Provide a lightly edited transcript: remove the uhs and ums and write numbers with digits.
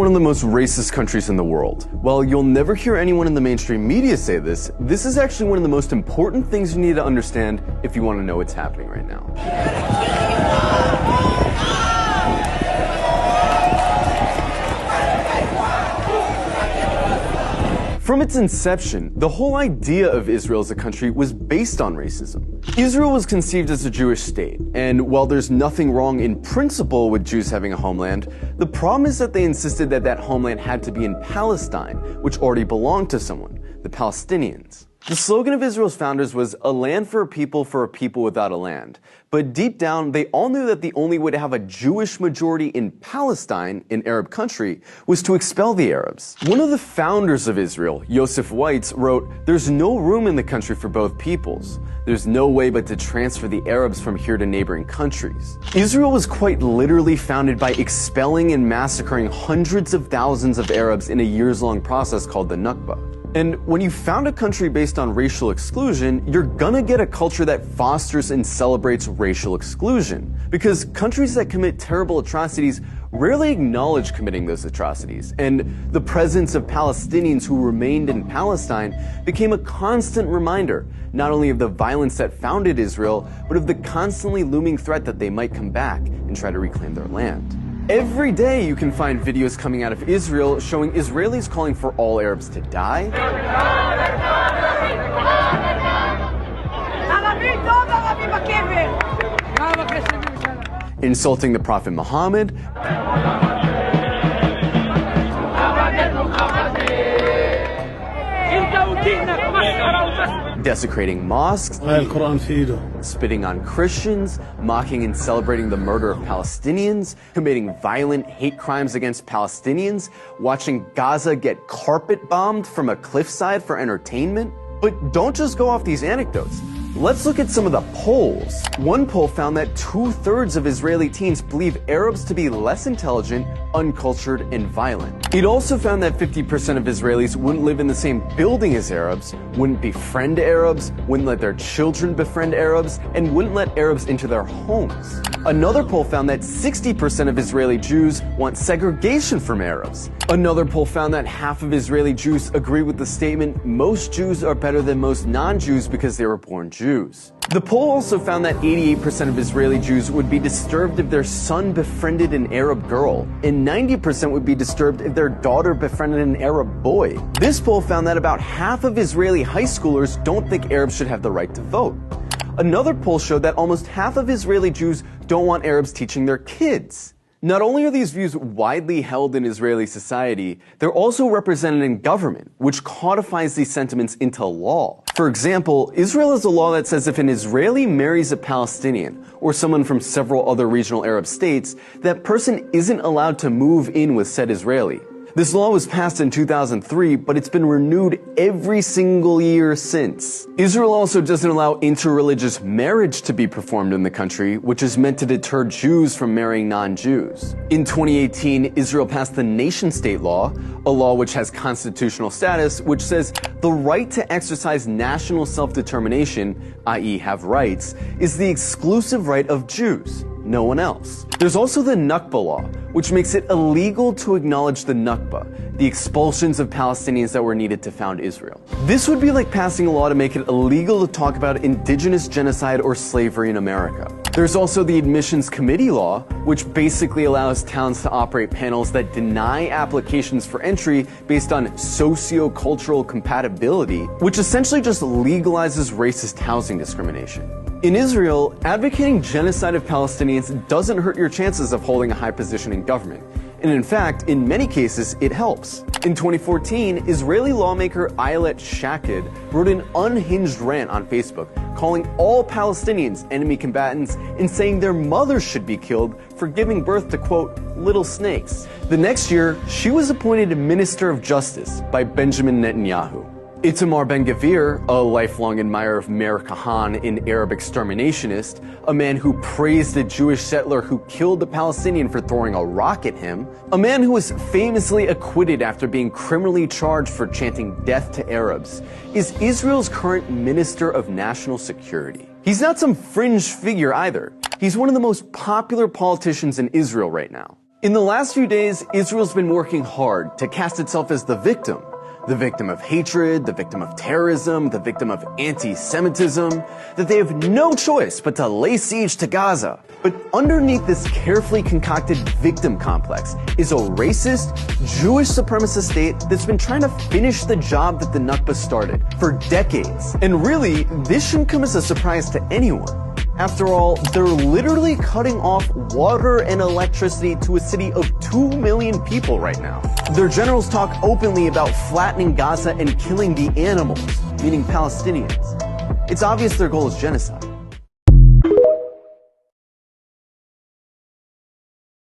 One of the most racist countries in the world. While you'll never hear anyone in the mainstream media say this, this is actually one of the most important things you need to understand if you want to know what's happening right now. From its inception, the whole idea of Israel as a country was based on racism. Israel was conceived as a Jewish state, and while there's nothing wrong in principle with Jews having a homeland, the problem is that they insisted that that homeland had to be in Palestine, which already belonged to someone, the Palestinians. The slogan of Israel's founders was a land for a people without a land. But deep down, they all knew that the only way to have a Jewish majority in Palestine, an Arab country, was to expel the Arabs. One of the founders of Israel, Yosef Weitz, wrote, "There's no room in the country for both peoples. There's no way but to transfer the Arabs from here to neighboring countries." Israel was quite literally founded by expelling and massacring hundreds of thousands of Arabs in a years-long process called the Nakba. And when you found a country based on racial exclusion, you're gonna get a culture that fosters and celebrates racial exclusion. Because countries that commit terrible atrocities rarely acknowledge committing those atrocities. And the presence of Palestinians who remained in Palestine became a constant reminder, not only of the violence that founded Israel, but of the constantly looming threat that they might come back and try to reclaim their land. Every day you can find videos coming out of Israel showing Israelis calling for all Arabs to die, insulting the Prophet Muhammad, desecrating mosques, spitting on Christians, mocking and celebrating the murder of Palestinians, committing violent hate crimes against Palestinians, watching Gaza get carpet bombed from a cliffside for entertainment. But don't just go off these anecdotes. Let's look at some of the polls. One poll found that 2/3 of Israeli teens believe Arabs to be less intelligent, uncultured, and violent. It also found that 50% of Israelis wouldn't live in the same building as Arabs, wouldn't befriend Arabs, wouldn't let their children befriend Arabs, and wouldn't let Arabs into their homes. Another poll found that 60% of Israeli Jews want segregation from Arabs. Another poll found that half of Israeli Jews agree with the statement, most Jews are better than most non-Jews because they were born Jews. The poll also found that 88% of Israeli Jews would be disturbed if their son befriended an Arab girl, and 90% would be disturbed if their daughter befriended an Arab boy. This poll found that about half of Israeli high schoolers don't think Arabs should have the right to vote. Another poll showed that almost half of Israeli Jews don't want Arabs teaching their kids. Not only are these views widely held in Israeli society, they're also represented in government, which codifies these sentiments into law. For example, Israel has a law that says if an Israeli marries a Palestinian, or someone from several other regional Arab states, that person isn't allowed to move in with said Israeli. This law was passed in 2003, but it's been renewed every single year since. Israel also doesn't allow interreligious marriage to be performed in the country, which is meant to deter Jews from marrying non-Jews. In 2018, Israel passed the nation-state law, a law which has constitutional status, which says the right to exercise national self-determination, i.e. have rights, is the exclusive right of Jews, no one else. There's also the Nakba law, which makes it illegal to acknowledge the Nakba, the expulsions of Palestinians that were needed to found Israel. This would be like passing a law to make it illegal to talk about indigenous genocide or slavery in America. There's also the Admissions Committee law, which basically allows towns to operate panels that deny applications for entry based on socio-cultural compatibility, which essentially just legalizes racist housing discrimination. In Israel, advocating genocide of Palestinians doesn't hurt your chances of holding a high position in government. And in fact, in many cases, it helps. In 2014, Israeli lawmaker Ayelet Shaked wrote an unhinged rant on Facebook, calling all Palestinians enemy combatants and saying their mothers should be killed for giving birth to, quote, little snakes. The next year, she was appointed Minister of Justice by Benjamin Netanyahu. Itamar Ben-Gvir, a lifelong admirer of Meir Kahane, an Arab exterminationist, a man who praised a Jewish settler who killed a Palestinian for throwing a rock at him, a man who was famously acquitted after being criminally charged for chanting death to Arabs, is Israel's current Minister of National Security. He's not some fringe figure either. He's one of the most popular politicians in Israel right now. In the last few days, Israel's been working hard to cast itself as the victim of hatred, the victim of terrorism, the victim of anti-Semitism, that they have no choice but to lay siege to Gaza. But underneath this carefully concocted victim complex is a racist, Jewish supremacist state that's been trying to finish the job that the Nakba started for decades. And really, this shouldn't come as a surprise to anyone. After all, they're literally cutting off water and electricity to a city of 2 million people right now. Their generals talk openly about flattening Gaza and killing the animals, meaning Palestinians. It's obvious their goal is genocide.